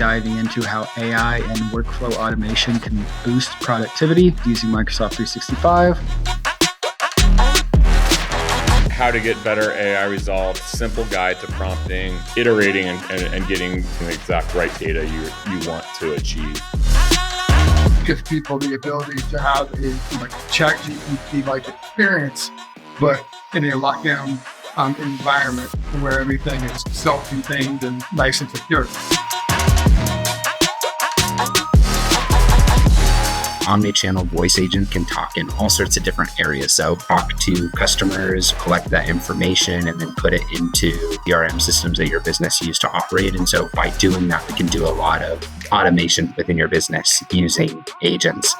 diving into how AI and workflow automation can boost productivity using Microsoft 365. How to get better AI results, simple guide to prompting, iterating and getting the exact right data you want to achieve. Gives people the ability to have a chat GPT-like experience, but in a lockdown environment where everything is self-contained and nice and secure. Omnichannel voice agent can talk in all sorts of different areas. So talk to customers, collect that information, and then put it into CRM systems that your business used to operate. And so by doing that, we can do a lot of automation within your business using agents.